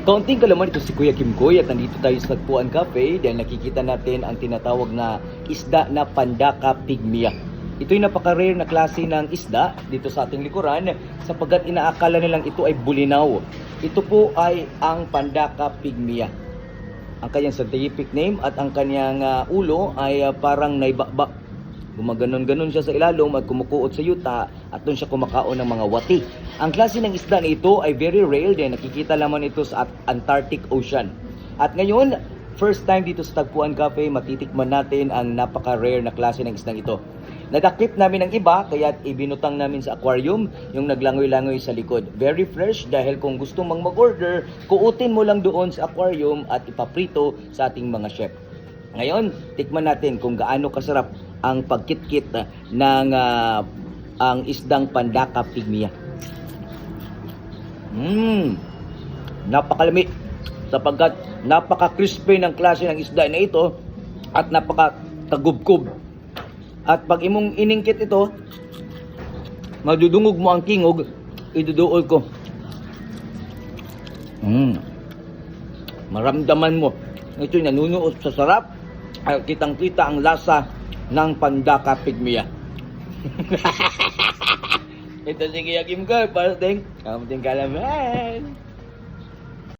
Kaunting kalaman, ito si Kuya Kim Koy at nandito tayo sa Tagpuan Cafe dahil nakikita natin ang tinatawag na isda na Pandaka pygmea. Ito'y napaka-rare na klase ng isda dito sa ating likuran sapagkat inaakala nilang ito ay bulinaw. Ito po ay ang Pandaka pygmea. Ang kanyang scientific name at ang kanyang ulo ay parang naibakbak. Gumaganon-ganon siya sa ilalom at kumukuot sa yuta at doon siya kumakaon ng mga wati. Ang klase ng isda na ito ay very rare din. Nakikita lamang ito sa Antarctic Ocean. At ngayon, first time dito sa Tagpuan Cafe, matitikman natin ang napaka-rare na klase ng isdang ito. Nadakip namin ang iba, kaya ibinutang namin sa aquarium yung naglangoy-langoy sa likod. Very fresh dahil kung gusto mong mag-order, kuutin mo lang doon sa aquarium at ipaprito sa ating mga chef. Ngayon, tikman natin kung gaano kasarap ang pagkitkit ng ang isdang Pandaka pygmea. Napakalami sapagkat napaka-crispy ng klase ng isda na ito at napaka-tagubkob. At pag imong iningkit ito, madudungog mo ang kingog, iduduol ko. Maramdaman mo. Ito'y nanunuot sa sarap. Ay, kitang-kita ang lasa ng Pandaka pygmea. Ito si Kuya Kim Koy, para ting kalaman.